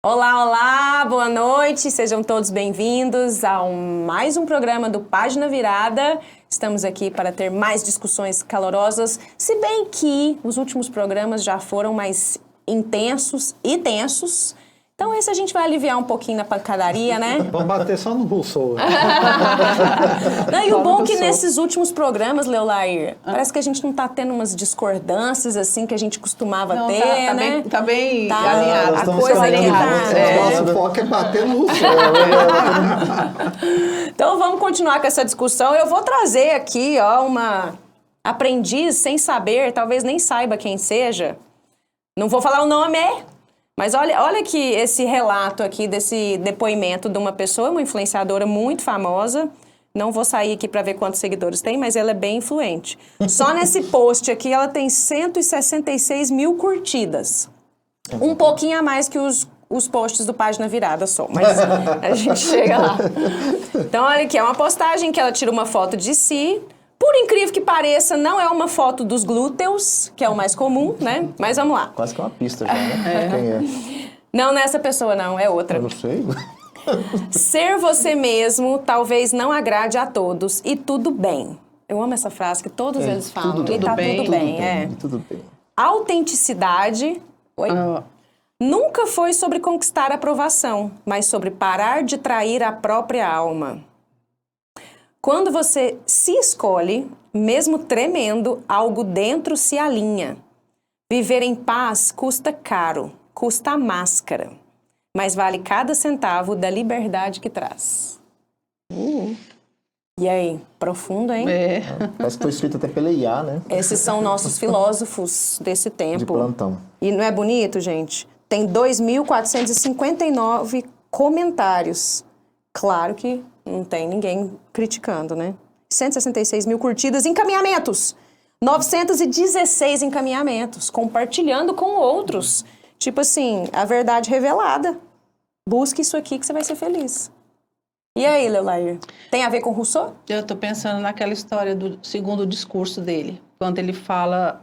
Olá, olá, boa noite, sejam todos bem-vindos a mais um programa do Página Virada. Estamos aqui para ter mais discussões calorosas, se bem que os últimos programas já foram mais intensos e tensos. Então esse a gente vai aliviar um pouquinho na pancadaria, né? Vamos bater só no Rousseau. Não, e o bom é que nesses últimos programas, Leolair, parece que a gente não está tendo umas discordâncias assim que a gente costumava ter, né? Tá bem alinhado. A coisa aqui Nosso foco é bater no Rousseau. Então vamos continuar com essa discussão. Eu vou trazer aqui, uma aprendiz sem saber, talvez nem saiba quem seja. Não vou falar o nome, mas olha aqui esse relato aqui desse depoimento de uma pessoa, uma influenciadora muito famosa. Não vou sair aqui para ver quantos seguidores tem, mas ela é bem influente. Só nesse post aqui ela tem 166 mil curtidas. Um pouquinho a mais que os posts do Página Virada só, mas a gente chega lá. Então olha aqui, é uma postagem que ela tira uma foto de si. Por incrível que pareça, não é uma foto dos glúteos, que é o mais comum, né? Mas vamos lá. Quase que é uma pista já, né? Quem é? Não é essa pessoa, não. É outra. Eu não sei. Ser você mesmo talvez não agrade a todos e tudo bem. Eu amo essa frase que todos eles falam. Tudo e tá bem, tudo bem, Tudo bem. Autenticidade nunca foi sobre conquistar aprovação, mas sobre parar de trair a própria alma. Quando você se escolhe, mesmo tremendo, algo dentro se alinha. Viver em paz custa caro, custa a máscara, mas vale cada centavo da liberdade que traz. E aí, profundo, hein? Parece que foi escrito até pela IA, né? Esses são nossos filósofos desse tempo. De plantão. E não é bonito, gente? Tem 2.459 comentários. Claro que não tem ninguém criticando, né? 166 mil curtidas, encaminhamentos. 916 encaminhamentos, compartilhando com outros. Tipo assim, a verdade revelada. Busque isso aqui que você vai ser feliz. E aí, Leolair? Tem a ver com Rousseau? Eu tô pensando naquela história do segundo discurso dele, quando ele fala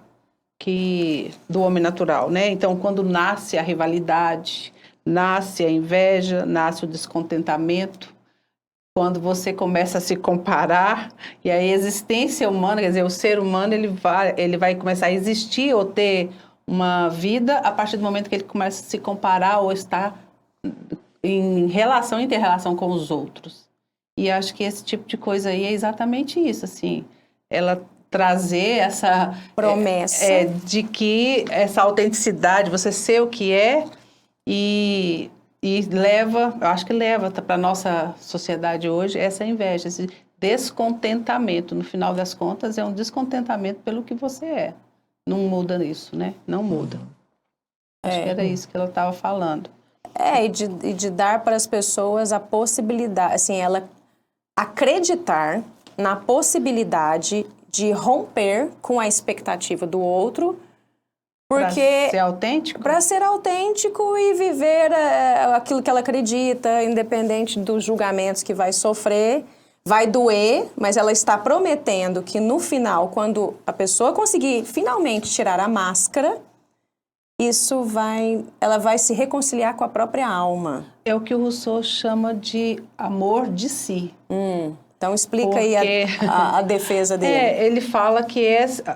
do homem natural, né? Então, quando nasce a rivalidade, nasce a inveja, nasce o descontentamento, quando você começa a se comparar, e a existência humana, quer dizer, o ser humano, ele vai começar a existir ou ter uma vida a partir do momento que ele começa a se comparar ou estar inter-relação com os outros. E acho que esse tipo de coisa aí é exatamente isso, assim, ela trazer essa promessa de que essa autenticidade, você ser o que é e leva, eu acho que leva para a nossa sociedade hoje essa inveja, esse descontentamento. No final das contas, é um descontentamento pelo que você é. Não muda isso, né? Não muda. Acho que era isso que ela estava falando. E de dar para as pessoas a possibilidade, assim, ela acreditar na possibilidade de romper com a expectativa do outro, porque para ser autêntico? Para ser autêntico e viver aquilo que ela acredita, independente dos julgamentos que vai sofrer, vai doer, mas ela está prometendo que no final, quando a pessoa conseguir finalmente tirar a máscara, ela vai se reconciliar com a própria alma. É o que o Rousseau chama de amor de si. Então explica aí a defesa dele. Ele fala que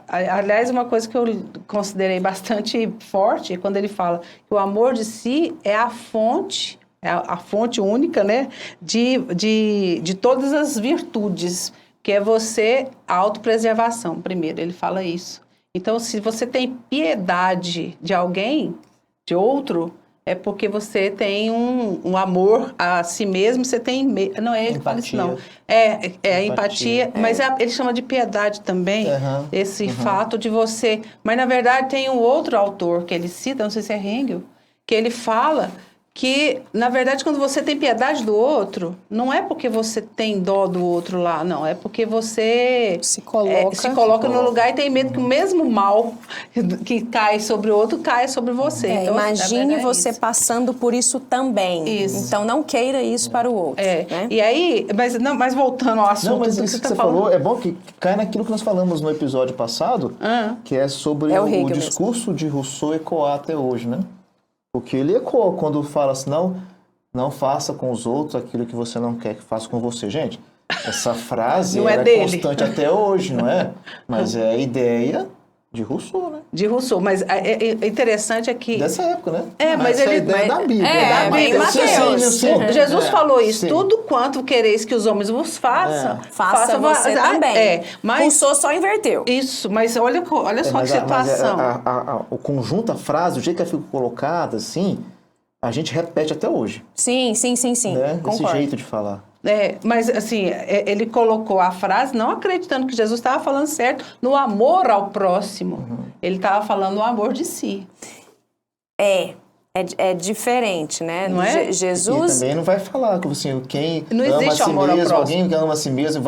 aliás, uma coisa que eu considerei bastante forte, quando ele fala que o amor de si é a fonte única, né, de todas as virtudes, que é a autopreservação, primeiro, ele fala isso. Então, se você tem piedade de alguém, de outro, é porque você tem um amor a si mesmo, você tem... Não é ele que fala isso, não. Empatia, mas ele chama de piedade também, esse fato de você... Mas, na verdade, tem um outro autor que ele cita, não sei se é Hegel, que ele fala que, na verdade, quando você tem piedade do outro, não é porque você tem dó do outro lá, não. É porque você se coloca no lugar e tem medo que o mesmo mal que cai sobre o outro caia sobre você. Então, imagine você passando por isso também. Isso. Então, não queira isso para o outro. Né? E aí, mas voltando ao assunto... Não, mas isso que você falou, é bom que cai naquilo que nós falamos no episódio passado, que é sobre o discurso de Rousseau ecoar até hoje, né? Porque ele ecoa quando fala assim, não faça com os outros aquilo que você não quer que faça com você. Gente, essa frase Não é é dele. constante até hoje, não é? Mas é a ideia de Rousseau, né? De Rousseau, mas é interessante é que... Dessa época, né? Mas essa é a ele... ideia da Bíblia. É, da em Mateus. Jesus falou isso, Sim. tudo quanto quereis que os homens vos façam, Faça você também. mas Rousseau só inverteu. isso, mas olha só que situação. O conjunto, a frase, o jeito que ela fica colocada, assim, a gente repete até hoje. Sim. Né? Esse Concordo. jeito de falar. Mas assim, ele colocou a frase não acreditando que Jesus estava falando certo no amor ao próximo. Ele estava falando no amor de si. É diferente, né? Não é? Jesus... E também não vai falar, como assim, quem Não ama a existe si amor ao mesmo, próximo. alguém que ama a si mesmo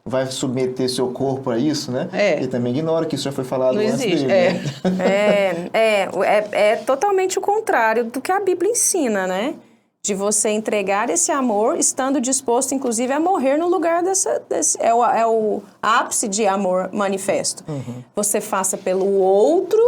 vai submeter seu corpo a isso, né? Ele também ignora que isso já foi falado Não antes existe, dele. Né? É totalmente o contrário do que a Bíblia ensina, né? De você entregar esse amor, estando disposto, inclusive, a morrer no lugar desse é o ápice de amor manifesto. Você faça pelo outro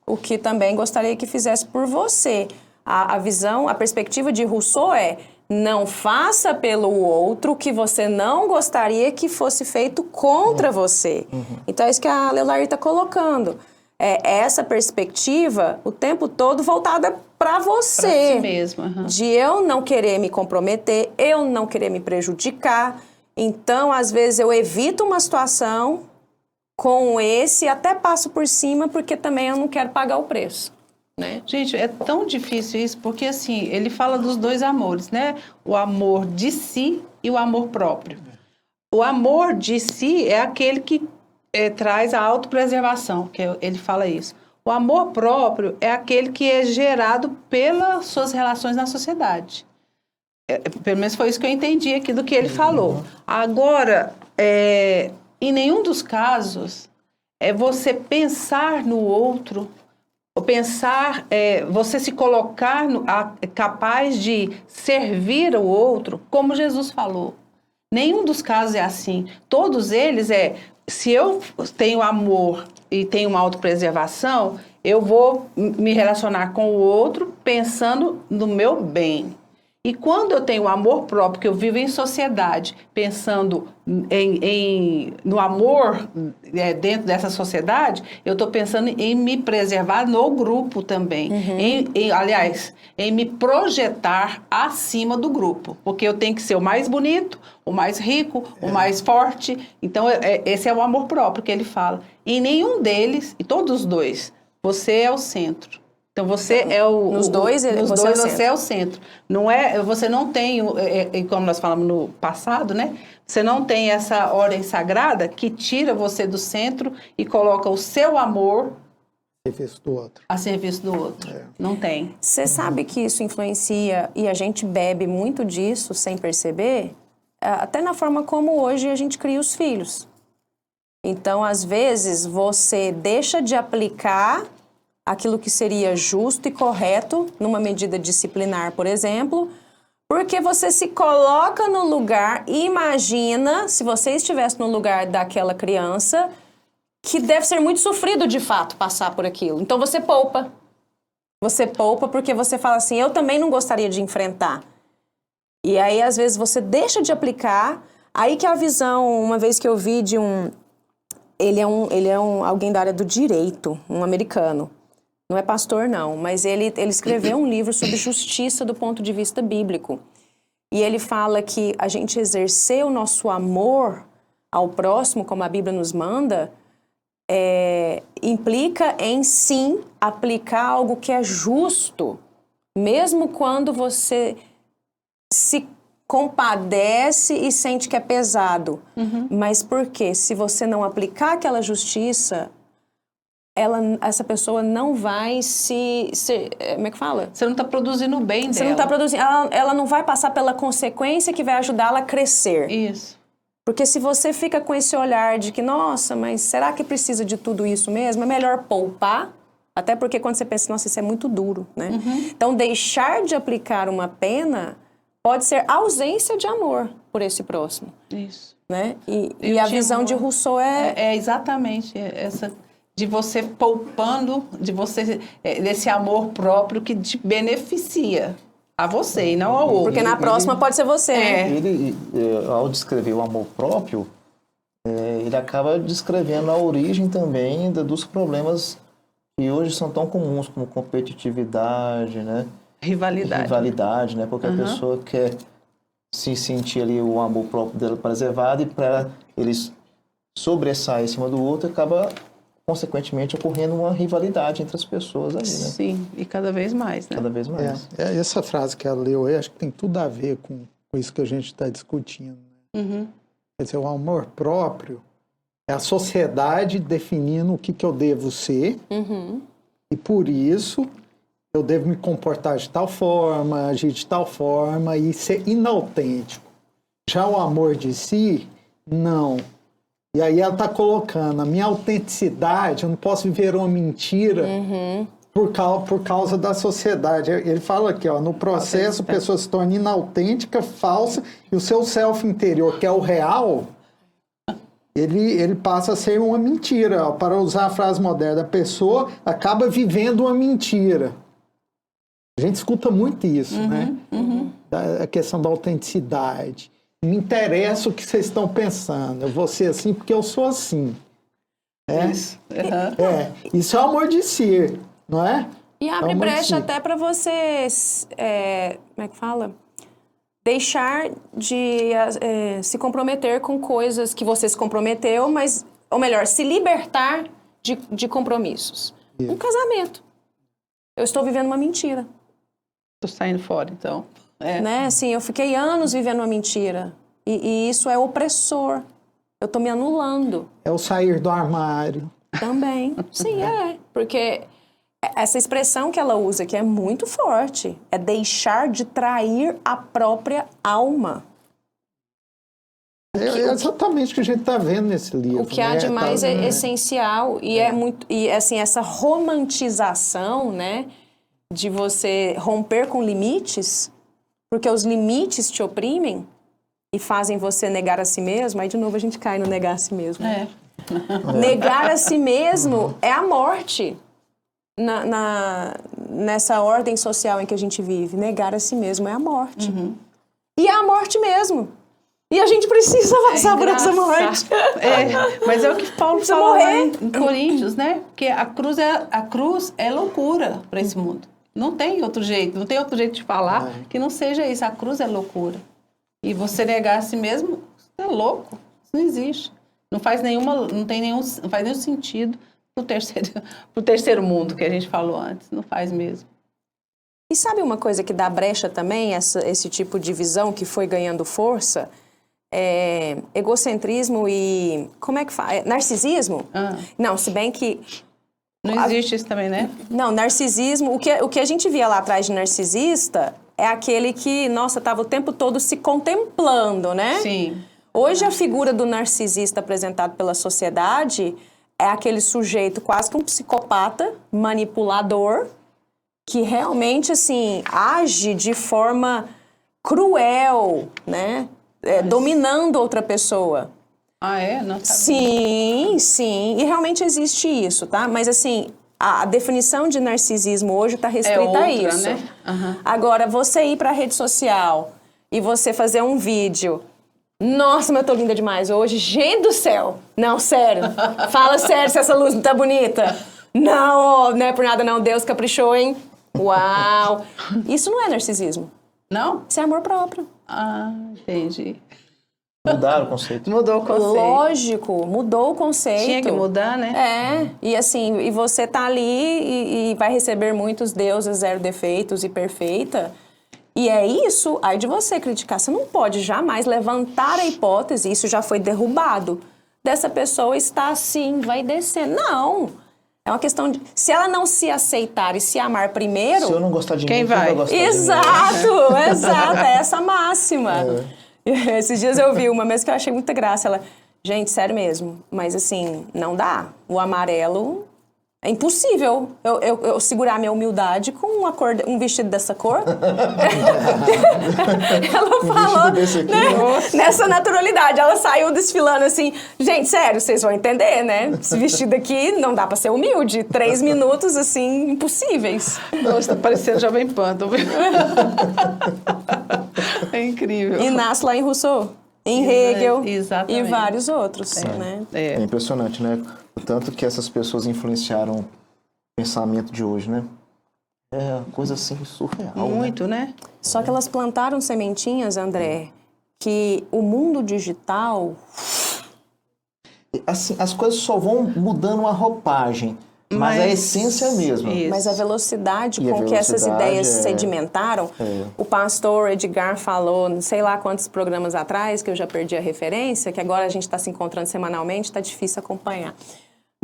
o que também gostaria que fizesse por você. A visão, a perspectiva de Rousseau é: não faça pelo outro o que você não gostaria que fosse feito contra você. Então é isso que a Leolair está colocando. Essa perspectiva o tempo todo voltada para você. Pra si mesma. De eu não querer me comprometer, eu não querer me prejudicar. Então, às vezes, eu evito uma situação com esse, até passo por cima, porque também eu não quero pagar o preço. Né? Gente, é tão difícil isso, porque assim, ele fala dos dois amores, né? O amor de si e o amor próprio. O amor de si é aquele que traz a autopreservação, que ele fala isso. O amor próprio é aquele que é gerado pelas suas relações na sociedade. Pelo menos foi isso que eu entendi aqui do que ele falou. Agora, em nenhum dos casos é você pensar no outro, ou pensar, você se colocar capaz de servir o outro, como Jesus falou. Nenhum dos casos é assim. Todos eles se eu tenho amor e tenho uma autopreservação, eu vou me relacionar com o outro pensando no meu bem. E quando eu tenho amor próprio, que eu vivo em sociedade, pensando no amor dentro dessa sociedade, eu estou pensando em me preservar no grupo também. Aliás, em me projetar acima do grupo. Porque eu tenho que ser o mais bonito, o mais rico, o mais forte. Então, esse é o amor próprio que ele fala. Em nenhum deles, e todos os dois, você é o centro. Então, você é o... Nos dois, você é o centro. Não você não tem, como nós falamos no passado, né? Você não tem essa ordem sagrada que tira você do centro e coloca o seu amor Serviço do outro. a serviço do outro. Não tem. Você sabe que isso influencia, e a gente bebe muito disso sem perceber, até na forma como hoje a gente cria os filhos. Então, às vezes, você deixa de aplicar aquilo que seria justo e correto numa medida disciplinar, por exemplo, porque você se coloca no lugar e imagina, se você estivesse no lugar daquela criança, que deve ser muito sofrido, de fato, passar por aquilo. Então, você poupa. Você poupa porque você fala assim, eu também não gostaria de enfrentar. E aí, às vezes, você deixa de aplicar. Aí que a visão, uma vez que eu vi de um... Ele é alguém da área do direito, um americano. Não é pastor, não, mas ele escreveu um livro sobre justiça do ponto de vista bíblico. E ele fala que a gente exercer o nosso amor ao próximo, como a Bíblia nos manda, implica em, sim, aplicar algo que é justo, mesmo quando você se compadece e sente que é pesado. Mas por quê? Se você não aplicar aquela justiça... essa pessoa não vai como é que fala? Você não está produzindo o bem dela. Você não está produzindo, ela não vai passar pela consequência que vai ajudá-la a crescer. Isso. Porque se você fica com esse olhar de que, nossa, mas será que precisa de tudo isso mesmo? É melhor poupar, até porque quando você pensa, nossa, isso é muito duro, né? Então, deixar de aplicar uma pena pode ser ausência de amor por esse próximo. Isso. Né? E a visão de Rousseau é exatamente essa... de você poupando, desse amor próprio que te beneficia a você e não ao outro. Porque na próxima pode ser você. né? Ele, ao descrever o amor próprio, ele acaba descrevendo a origem também dos problemas que hoje são tão comuns, como competitividade, né? Rivalidade. Né? Porque a pessoa quer se sentir ali o amor próprio dela preservado e para eles sobressair em cima do outro, acaba, consequentemente, ocorrendo uma rivalidade entre as pessoas ali, né? Sim, e cada vez mais, né? Cada vez mais. Essa frase que ela leu aí, acho que tem tudo a ver com isso que a gente está discutindo. Né? Uhum. Quer dizer, o amor próprio é a sociedade definindo o que eu devo ser, e por isso eu devo me comportar de tal forma, agir de tal forma e ser inautêntico. Já o amor de si, não. E aí ela está colocando a minha autenticidade, eu não posso viver uma mentira por causa da sociedade. Ele fala aqui, ó, no processo a pessoa se torna inautêntica, falsa, e o seu self interior, que é o real, ele passa a ser uma mentira. Ó, para usar a frase moderna, a pessoa acaba vivendo uma mentira. A gente escuta muito isso, né? A questão da autenticidade. Me interessa o que vocês estão pensando. Eu vou ser assim porque eu sou assim. Isso. Isso é o amor de si, não é? E abre amor de brecha si. até para você, como é que fala? Deixar de se comprometer com coisas que você se comprometeu, mas, ou melhor, se libertar de compromissos. Isso. Um casamento. Eu estou vivendo uma mentira. Tô saindo fora, então. Né? Assim, eu fiquei anos vivendo uma mentira. E isso é opressor. Eu estou me anulando. É o sair do armário. Também. Sim, porque essa expressão que ela usa aqui é muito forte. É deixar de trair a própria alma. É exatamente o que a gente está vendo nesse livro. O que há de mais é essencial e é muito, e assim, essa romantização, né, de você romper com limites, porque os limites te oprimem e fazem você negar a si mesmo. Aí de novo a gente cai no negar a si mesmo. Negar a si mesmo é a morte nessa ordem social em que a gente vive. Negar a si mesmo é a morte. E é a morte mesmo. E a gente precisa passar por essa morte. Mas é o que Paulo Precisa fala lá morrer. em Coríntios, né? Porque a cruz é loucura para esse mundo. Não tem outro jeito de falar que não seja isso. A cruz é loucura. E você negar a si mesmo, você é louco. Isso não existe. Não faz nenhum sentido pro terceiro mundo que a gente falou antes. Não faz mesmo. E sabe uma coisa que dá brecha também, esse tipo de visão que foi ganhando força? Egocentrismo e... Como é que fala? Narcisismo? Não, se bem que... Não existe isso também, né? Não, narcisismo... O que a gente via lá atrás de narcisista é aquele que, nossa, estava o tempo todo se contemplando, né? Sim. Hoje a figura do narcisista apresentado pela sociedade é aquele sujeito quase que um psicopata, manipulador, que realmente, assim, age de forma cruel, né? Dominando outra pessoa. Ah, é? Não sabia. Sim, sim. E realmente existe isso, tá? Mas, assim, a definição de narcisismo hoje está restrita outra, a isso. né? Agora, você ir para a rede social e você fazer um vídeo... Nossa, mas eu tô linda demais hoje. Gente do céu. Não, sério. Fala sério se essa luz não tá bonita. Não, não é por nada não. Deus caprichou, hein? Uau. Isso não é narcisismo. Não? Isso é amor próprio. Ah, entendi. Mudaram o conceito. Mudou o conceito. Lógico, mudou o conceito. Tinha que mudar, né? E assim, e você tá ali e vai receber muitos deuses zero defeitos e perfeita. E é isso, aí de você criticar. Você não pode jamais levantar a hipótese, isso já foi derrubado, dessa pessoa está assim, vai descer. Não. É uma questão de... Se ela não se aceitar e se amar primeiro... Se eu não gostar de Quem mim, vai? quem vai gostar Exato, de mim? exato. É essa máxima. Esses dias eu vi uma mesmo que eu achei muita graça. Ela, gente, sério mesmo, mas assim, não dá. O amarelo É impossível eu segurar minha humildade com um vestido dessa cor. Ela falou, desse aqui, né, nessa naturalidade. Ela saiu desfilando assim. Gente, sério, vocês vão entender, né? Esse vestido aqui não dá pra ser humilde. 3 minutos, assim, impossíveis. Nossa, tá parecendo Jovem Pan, tô vendo. É incrível. E nasce lá em Rousseau, em Hegel Exatamente. e vários outros, né? É impressionante, né? O tanto que essas pessoas influenciaram o pensamento de hoje, né? É uma coisa assim surreal. Muito, né? Só que elas plantaram sementinhas, André, que o mundo digital... Assim, as coisas só vão mudando a roupagem, mas a essência é a mesma. Isso. Mas a velocidade E a com que essas velocidade ideias é- sedimentaram, o pastor Edgar falou, não sei lá quantos programas atrás, que eu já perdi a referência, que agora a gente está se encontrando semanalmente, está difícil acompanhar.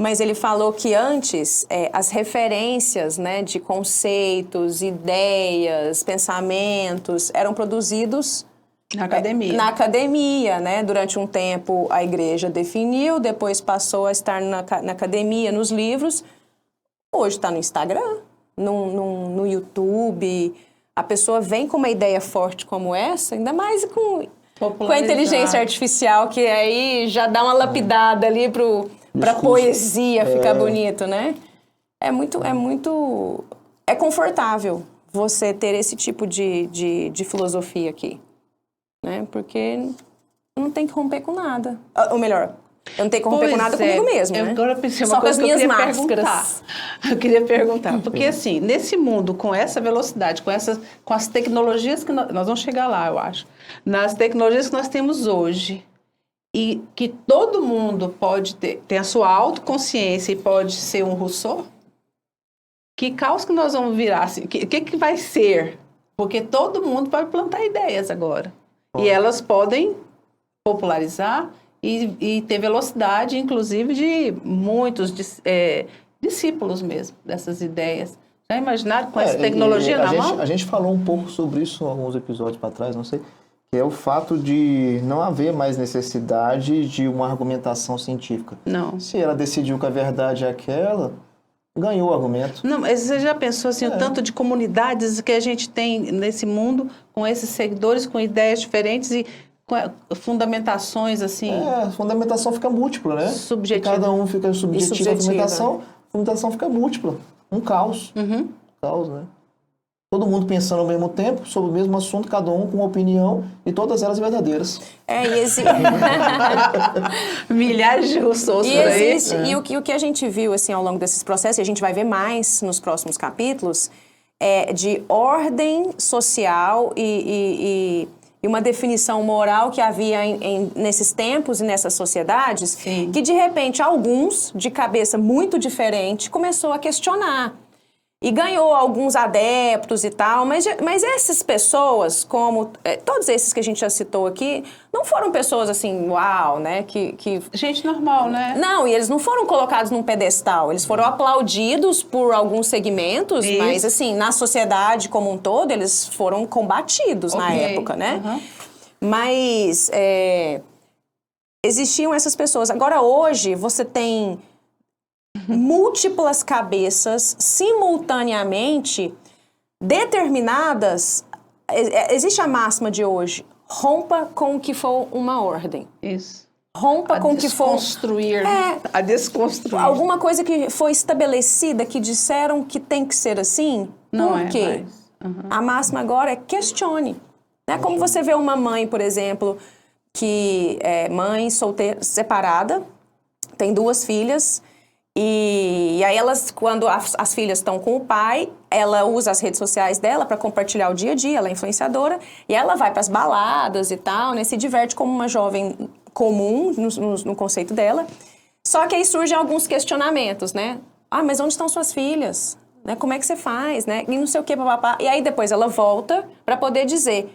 Mas ele falou que antes, as referências, né, de conceitos, ideias, pensamentos, eram produzidos Na academia. na academia, né? Durante um tempo a igreja definiu, depois passou a estar na academia, nos livros. Hoje está no Instagram, no YouTube. A pessoa vem com uma ideia forte como essa, ainda mais com a inteligência artificial, que aí já dá uma lapidada ali para poesia ficar bonito, né? É confortável você ter esse tipo de filosofia aqui. Né? Porque não tem que romper com nada. Ou melhor, eu não tenho que romper com nada comigo mesmo, eu né? Agora pensei uma Só com as coisa que eu minhas queria máscaras. perguntar. Eu queria perguntar, porque assim, nesse mundo, com essa velocidade, com as tecnologias que nós vamos chegar lá, eu acho, nas tecnologias que nós temos hoje, e que todo mundo pode ter a sua autoconsciência e pode ser um Rousseau, que caos que nós vamos virar? Assim, o que vai ser? Porque todo mundo pode plantar ideias agora. E elas podem popularizar e ter velocidade, inclusive, de muitos discípulos mesmo, dessas ideias. Já imaginaram com essa tecnologia na mão? A gente falou um pouco sobre isso em alguns episódios para trás, não sei, que é o fato de não haver mais necessidade de uma argumentação científica. Não. Se ela decidiu que a verdade é aquela, ganhou o argumento. Não, mas você já pensou assim, o tanto de comunidades que a gente tem nesse mundo, com esses seguidores, com ideias diferentes e com fundamentações assim... A fundamentação fica múltipla, né? Subjetiva. Cada um fica subjetivo, subjetiva. a fundamentação fica múltipla. Um caos. Caos, né? Todo mundo pensando ao mesmo tempo, sobre o mesmo assunto, cada um com uma opinião, e todas elas verdadeiras. Milhares de Rousseaus E por aí. existe, e o que a gente viu assim, ao longo desses processos, e a gente vai ver mais nos próximos capítulos, é de ordem social e uma definição moral que havia nesses tempos e nessas sociedades, que de repente alguns, de cabeça muito diferente, começou a questionar. E ganhou alguns adeptos e tal, mas essas pessoas, como todos esses que a gente já citou aqui, não foram pessoas assim, uau, né? Que Gente normal, né? Não, e eles não foram colocados num pedestal, eles foram aplaudidos por alguns segmentos, Isso. mas assim, na sociedade como um todo, eles foram combatidos na época, né? Mas existiam essas pessoas. Agora, hoje, você tem múltiplas cabeças simultaneamente determinadas. Existe a máxima de hoje: rompa com o que for uma ordem. Isso. Rompa com o que for... Desconstruir. A desconstruir. Alguma coisa que foi estabelecida, que disseram que tem que ser assim. Não Por quê? A máxima agora é questione. Né? Como você vê uma mãe, por exemplo, que é mãe solteira, separada, tem 2 filhas... E aí elas, quando as filhas estão com o pai, ela usa as redes sociais dela para compartilhar o dia a dia, ela é influenciadora, e ela vai para as baladas e tal, né, se diverte como uma jovem comum no conceito dela. Só que aí surgem alguns questionamentos, né? Ah, mas onde estão suas filhas? Né? Como é que você faz? Né? E não sei o que, papapá. E aí depois ela volta para poder dizer,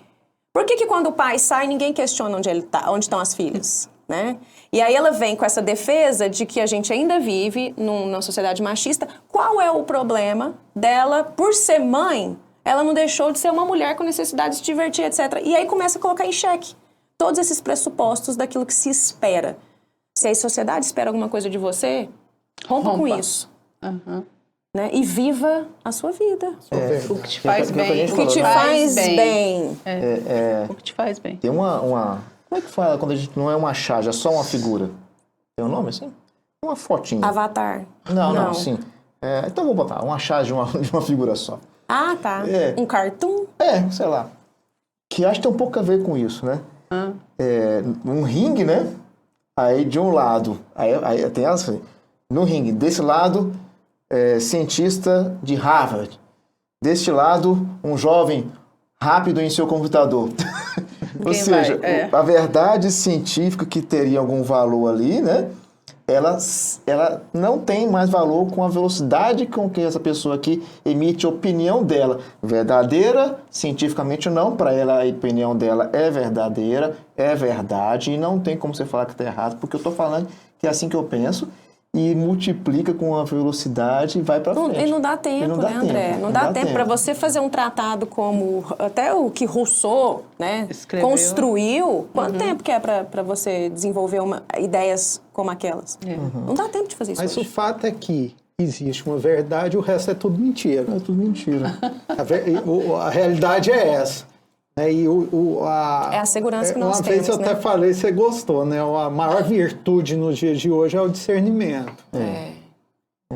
por que quando o pai sai, ninguém questiona onde ele tá, onde estão as filhas? Né? E aí ela vem com essa defesa de que a gente ainda vive numa sociedade machista. Qual é o problema dela, por ser mãe, ela não deixou de ser uma mulher com necessidade de se divertir, etc. E aí começa a colocar em xeque todos esses pressupostos daquilo que se espera. Se a sociedade espera alguma coisa de você, rompa com isso. né? E viva a sua vida. O que te faz bem. O que te faz bem. O que te faz bem. Tem uma... Como é que fala quando a gente não é uma charge, é só uma figura? Tem um nome assim? Uma fotinha. Avatar. Não, sim. Então vou botar uma charge de uma figura só. Ah, tá. Um cartoon? Sei lá. Que acho que tem um pouco a ver com isso, né? Um ringue, né? Aí de um lado, aí tem assim, no ringue, desse lado, cientista de Harvard. Deste lado, um jovem rápido em seu computador. Ou seja, a verdade científica que teria algum valor ali, né? Ela não tem mais valor com a velocidade com que essa pessoa aqui emite a opinião dela. Verdadeira, cientificamente não, para ela a opinião dela é verdadeira, é verdade, e não tem como você falar que está errado, porque eu estou falando que é assim que eu penso, e multiplica com a velocidade e vai para frente. E não dá tempo, né, André? Não dá tempo. Para você fazer um tratado como até o que Rousseau, né, construiu, quanto tempo que é para você desenvolver ideias como aquelas? Não dá tempo de fazer isso. Mas hoje. o fato é que existe uma verdade, o resto é tudo mentira. É tudo mentira. A realidade é essa. E é a segurança que nós uma temos, vez eu até falei, você gostou, né? A maior virtude nos dias de hoje é o discernimento.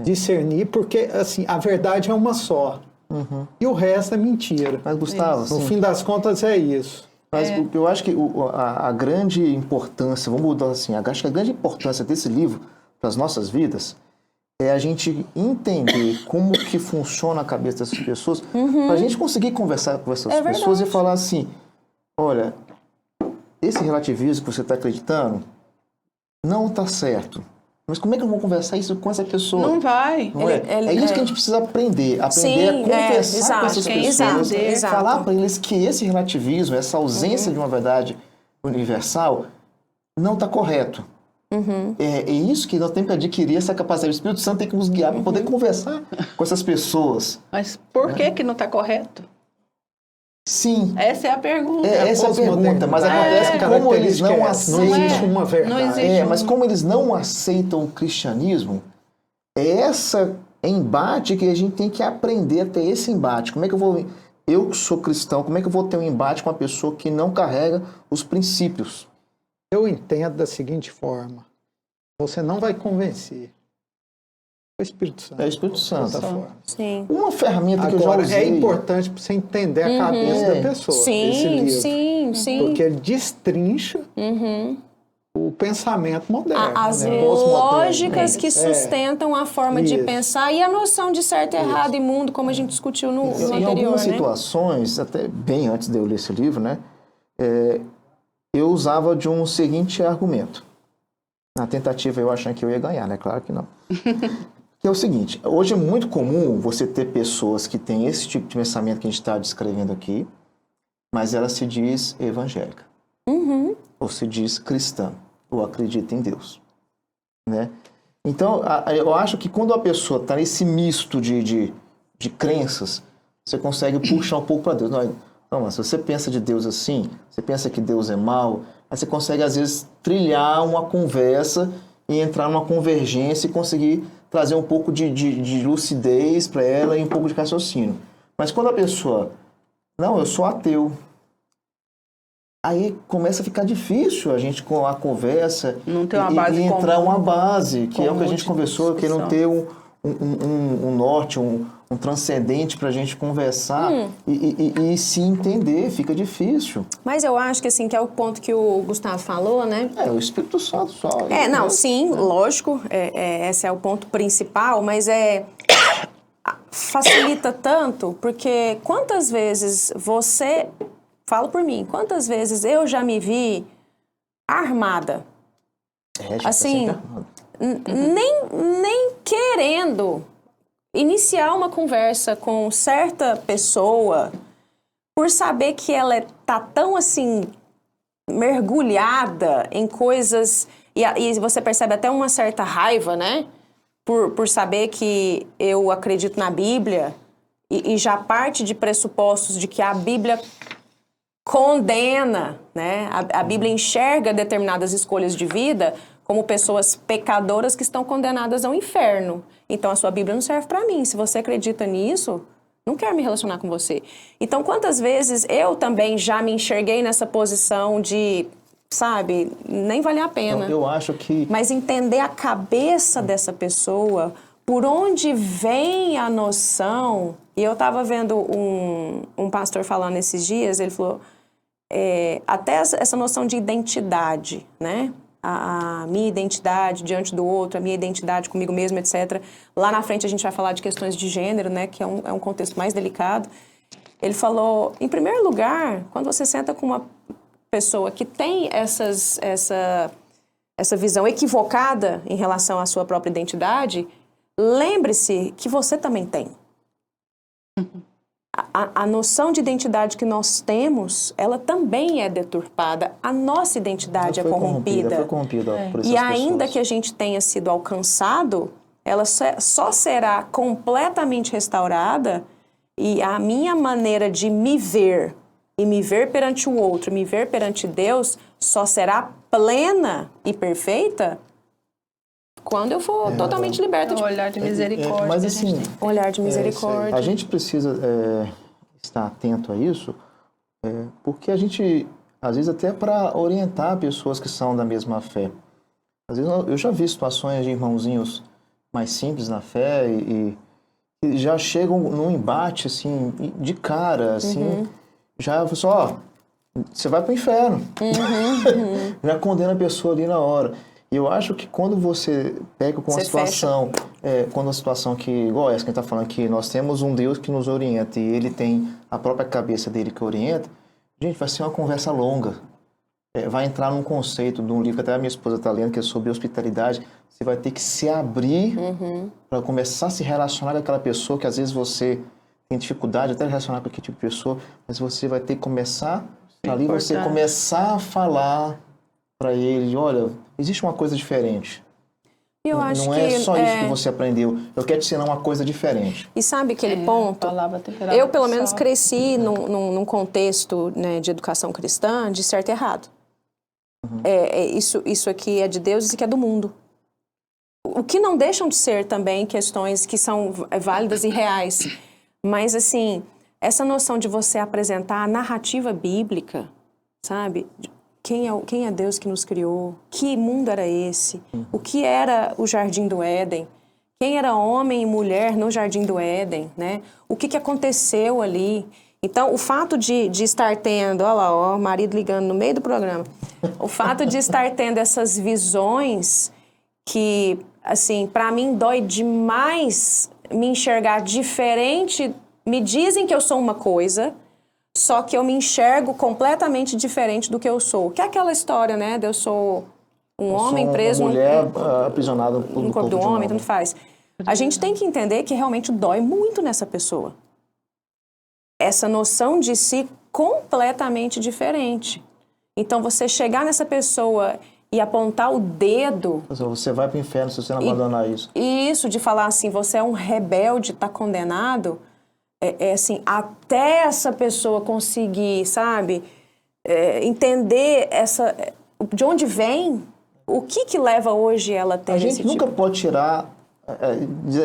Discernir, porque assim, a verdade é uma só. E o resto é mentira. Mas, Gustavo, no fim das contas é isso. Mas eu acho que a grande importância, vamos mudar assim, acho que a grande importância desse livro para as nossas vidas é a gente entender como que funciona a cabeça dessas pessoas, para a gente conseguir conversar com essas pessoas e falar assim, olha, esse relativismo que você está acreditando não está certo. Mas como é que eu vou conversar isso com essa pessoa? Não vai. Não é isso que a gente precisa aprender. Aprender a conversar com essas pessoas. Falar para eles que esse relativismo, essa ausência de uma verdade universal, não está correto. É isso que nós temos que adquirir, essa capacidade. O Espírito Santo tem que nos guiar para poder conversar com essas pessoas. Mas por que não está correto? Sim. Essa é a pergunta. Essa é a pergunta, mas acontece que como eles não aceitam... Não existe uma verdade. Mas como eles não aceitam o cristianismo, é esse embate que a gente tem que aprender a ter esse embate. Como é que eu vou... Eu que sou cristão, como é que eu vou ter um embate com uma pessoa que não carrega os princípios? Eu entendo da seguinte forma. Você não vai convencer. É o Espírito Santo. É o Espírito Santo. Sim. Uma ferramenta que eu já usei... É importante para você entender a cabeça da pessoa. Esse livro. Sim. Porque ele destrincha o pensamento moderno. As lógicas que sustentam a forma de pensar e a noção de certo, errado e mundo, como a gente discutiu no anterior. Em algumas situações, até bem antes de eu ler esse livro, né, eu usava de um seguinte argumento. Na tentativa eu achando que eu ia ganhar, né? Claro que não. Que é o seguinte, hoje é muito comum você ter pessoas que têm esse tipo de pensamento que a gente está descrevendo aqui, mas ela se diz evangélica. Ou se diz cristã, ou acredita em Deus. Né? Então, eu acho que quando a pessoa está nesse misto de crenças, você consegue puxar um pouco para Deus. Não, mas se você pensa de Deus assim, você pensa que Deus é mau, aí você consegue, às vezes, trilhar uma conversa e entrar numa convergência e conseguir trazer um pouco de lucidez para ela e um pouco de raciocínio. Mas quando a pessoa... Não, eu sou ateu. Aí começa a ficar difícil a gente com a conversa não ter uma base e entrar uma base, que é o que a gente conversou, que não ter um norte, um transcendente para a gente conversar e se entender, fica difícil. Mas eu acho que assim, que é o ponto que o Gustavo falou, né? O Espírito Santo só. Lógico, esse é o ponto principal, mas facilita tanto, porque quantas vezes você, falo por mim, quantas vezes eu já me vi armada, assim, nem querendo iniciar uma conversa com certa pessoa por saber que ela tá tão assim mergulhada em coisas e você percebe até uma certa raiva, né? Por saber que eu acredito na Bíblia e já parte de pressupostos de que a Bíblia condena, né? A Bíblia enxerga determinadas escolhas de vida como pessoas pecadoras que estão condenadas ao inferno. Então, a sua Bíblia não serve para mim. Se você acredita nisso, não quero me relacionar com você. Então, quantas vezes eu também já me enxerguei nessa posição de, sabe, nem vale a pena. Eu acho que... Mas entender a cabeça dessa pessoa, por onde vem a noção... E eu estava vendo um pastor falando esses dias, ele falou, até essa noção de identidade, né? A minha identidade diante do outro, a minha identidade comigo mesmo, etc. Lá na frente a gente vai falar de questões de gênero, né? Que é um contexto mais delicado. Ele falou, em primeiro lugar, quando você senta com uma pessoa que tem essa visão equivocada em relação à sua própria identidade, lembre-se que você também tem. A noção de identidade que nós temos, ela também é deturpada. A nossa identidade é corrompida. Foi corrompida por essas e ainda pessoas. que a gente tenha sido alcançado, ela só será completamente restaurada e a minha maneira de me ver e me ver perante o outro, me ver perante Deus, só será plena e perfeita quando eu for totalmente liberta de... Um olhar de misericórdia. Mas que a gente assim, tem. Olhar de misericórdia. a gente precisa estar atento a isso, porque a gente, às vezes, até para orientar pessoas que são da mesma fé. Às vezes eu já vi situações de irmãozinhos mais simples na fé e já chegam num embate, assim, de cara, assim, já só, você vai pro inferno. Já condena a pessoa ali na hora. E eu acho que quando você pega com uma situação, quando uma situação que, igual essa que a gente está falando, que nós temos um Deus que nos orienta e ele tem a própria cabeça dele que orienta, gente, vai ser uma conversa longa. Vai entrar num conceito de um livro que até a minha esposa está lendo, que é sobre hospitalidade. Você vai ter que se abrir para começar a se relacionar com aquela pessoa que às vezes você tem dificuldade até de relacionar com aquele tipo de pessoa, mas você vai ter que começar ali, você começar a falar para ele, olha, existe uma coisa diferente. Eu acho não é só isso que você aprendeu. Eu quero te ensinar uma coisa diferente. E sabe aquele ponto? Eu, pelo menos, cresci num contexto, né, de educação cristã de certo e errado. Isso aqui é de Deus e isso aqui é do mundo. O que não deixam de ser também questões que são válidas e reais. Mas, assim, essa noção de você apresentar a narrativa bíblica, sabe? Quem é Deus que nos criou? Que mundo era esse? O que era o Jardim do Éden? Quem era homem e mulher no Jardim do Éden, né? O que aconteceu ali? Então, o fato de estar tendo... Olha lá, o marido ligando no meio do programa. O fato de estar tendo essas visões que, assim, para mim dói demais me enxergar diferente. Me dizem que eu sou uma coisa... Só que eu me enxergo completamente diferente do que eu sou. Que é aquela história, né? De eu sou um homem preso... Uma mulher aprisionada no corpo do homem, tanto faz. A gente tem que entender que realmente dói muito nessa pessoa. Essa noção de si completamente diferente. Então, você chegar nessa pessoa e apontar o dedo... Você vai para o inferno se você não abandonar isso. E isso de falar assim, você é um rebelde, está condenado... assim, até essa pessoa conseguir, sabe, entender de onde vem, o que leva hoje ela a ter esse tipo... A gente nunca pode tirar,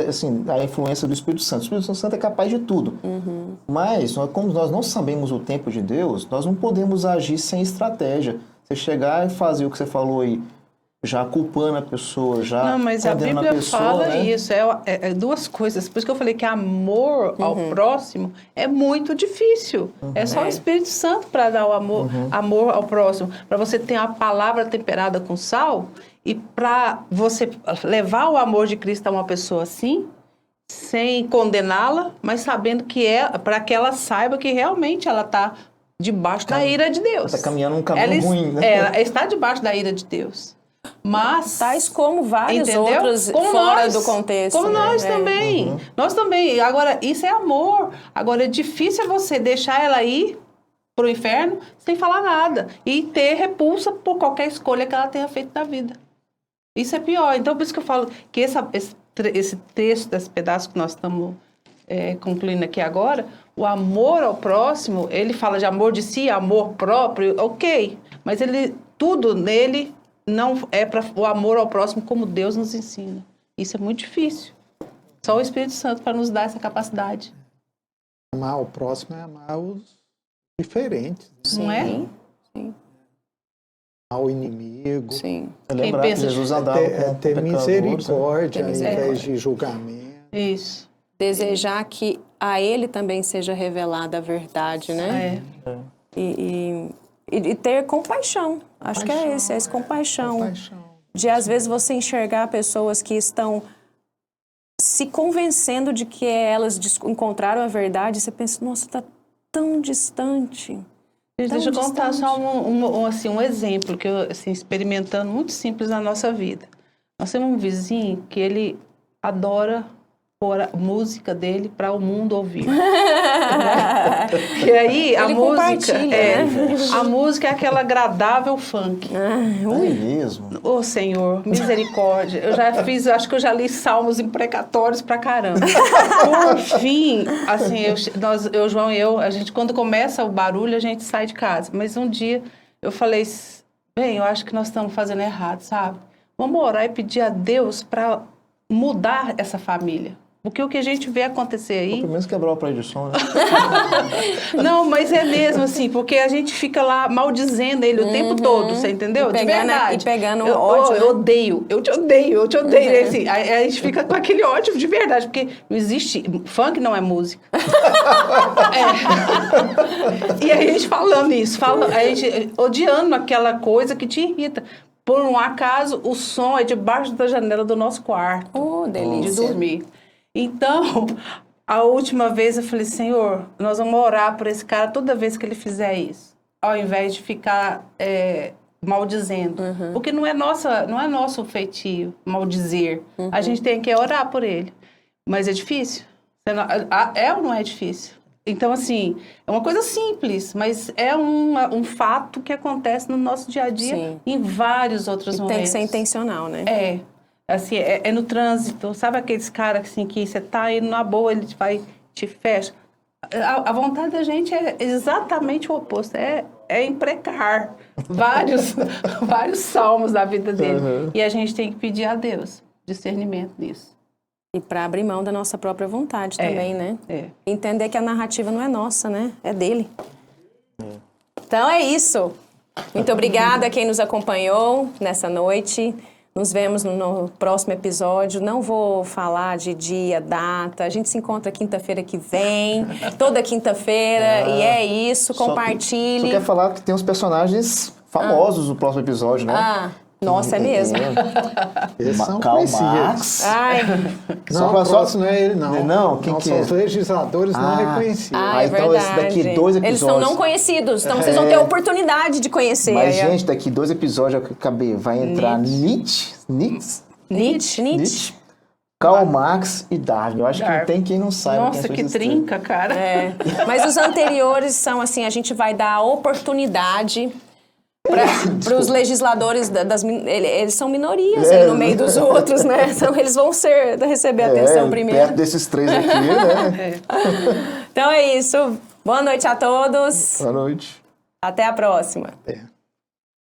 assim, a influência do Espírito Santo. O Espírito Santo é capaz de tudo. Mas, como nós não sabemos o tempo de Deus, nós não podemos agir sem estratégia. Você chegar e fazer o que você falou aí, já culpando a pessoa, já não, mas a Bíblia pessoa, fala né? isso, duas coisas. Por isso que eu falei que amor ao próximo é muito difícil. É só o Espírito Santo para dar o amor ao próximo. Para você ter a palavra temperada com sal e para você levar o amor de Cristo a uma pessoa assim, sem condená-la, mas sabendo que para que ela saiba que realmente ela está debaixo da ira de Deus. Está caminhando um caminho ruim, né? Ela está debaixo da ira de Deus. Mas, tais como vários entendeu? outros como fora do contexto. Como né? nós também. Nós também. Agora, isso é amor. Agora, é difícil você deixar ela ir pro inferno sem falar nada. E ter repulsa por qualquer escolha que ela tenha feito na vida. Isso é pior. Então, por isso que eu falo que esse texto, desse pedaço que nós estamos concluindo aqui agora, o amor ao próximo, ele fala de amor de si, amor próprio, ok. Mas tudo nele não é para o amor ao próximo como Deus nos ensina. Isso é muito difícil. Só o Espírito Santo para nos dar essa capacidade. Amar o próximo é amar os diferentes. Não é? Sim. Amar o inimigo. Sim. Lembrar que Jesus andava com Ter pecadores, misericórdia Ter ao misericórdia. invés de julgamento. Isso. Desejar que a ele também seja revelada a verdade, né? É. E ter compaixão. Acho que é esse compaixão. Compaixão. De, às vezes, você enxergar pessoas que estão se convencendo de que elas encontraram a verdade, e você pensa, nossa, está tão distante. Deixa eu contar só um exemplo que eu, assim, experimentando muito simples na nossa vida. Nós temos um vizinho que ele adora pôr a música dele para o mundo ouvir. E aí a música a música é aquela agradável funk. É mesmo. Ô Senhor, misericórdia. Eu já fiz, acho que eu já li salmos imprecatórios pra caramba. Por fim, assim, eu, João e eu, a gente quando começa o barulho, a gente sai de casa. Mas um dia eu falei, bem, eu acho que nós estamos fazendo errado, sabe? Vamos orar e pedir a Deus para mudar essa família. Porque o que a gente vê acontecer aí... Pelo menos quebrar o aparelho de som, né? Não, mas é mesmo assim, porque a gente fica lá maldizendo ele o tempo todo, você entendeu? De verdade. E pegando ódio. Eu odeio, eu te odeio. Assim, a gente fica com aquele ódio de verdade, porque não existe... Funk não é música. E a gente falando isso, a gente odiando aquela coisa que te irrita. Por um acaso, o som é debaixo da janela do nosso quarto. Oh, delícia. De dormir. Então, a última vez eu falei, Senhor, nós vamos orar por esse cara toda vez que ele fizer isso. Ao invés de ficar maldizendo. Porque não é nosso feitio maldizer. A gente tem que orar por ele. Mas é difícil. É ou não é difícil? Então, assim, é uma coisa simples, mas é um fato que acontece no nosso dia a dia. Sim. Em vários outros momentos. Tem que ser intencional, né? Assim, é no trânsito, sabe aqueles caras assim, que você tá indo na boa, ele te fecha. A vontade da gente é exatamente o oposto, é imprecar vários salmos da vida dele. E a gente tem que pedir a Deus discernimento nisso. E para abrir mão da nossa própria vontade também, né? Entender que a narrativa não é nossa, né? É dele. Então é isso. Muito obrigada a quem nos acompanhou nessa noite. Nos vemos no próximo episódio. Não vou falar de dia, data. A gente se encontra quinta-feira que vem. Toda quinta-feira. E é isso. Compartilhe. Só quer falar que tem uns personagens famosos no próximo episódio, né? Nossa, é mesmo? Eles são Karl conhecidos. Marx. Ai. Não, o próximo não é ele, não. Não, quem que são é? os legisladores não reconhecidos. É então verdade. daqui 2 episódios... Eles são não conhecidos, então vocês vão ter a oportunidade de conhecer. Mas, gente, daqui 2 episódios vai entrar Nietzsche, Karl Marx e Darwin. Eu acho que não tem quem não saiba. Nossa, que trinca, cara. Mas os anteriores são assim, a gente vai dar a oportunidade... Para os legisladores, eles são minorias aí no meio dos outros, né? Então, eles vão receber atenção primeiro. Perto desses 3 aqui, né? Então é isso. Boa noite a todos. Boa noite. Até a próxima.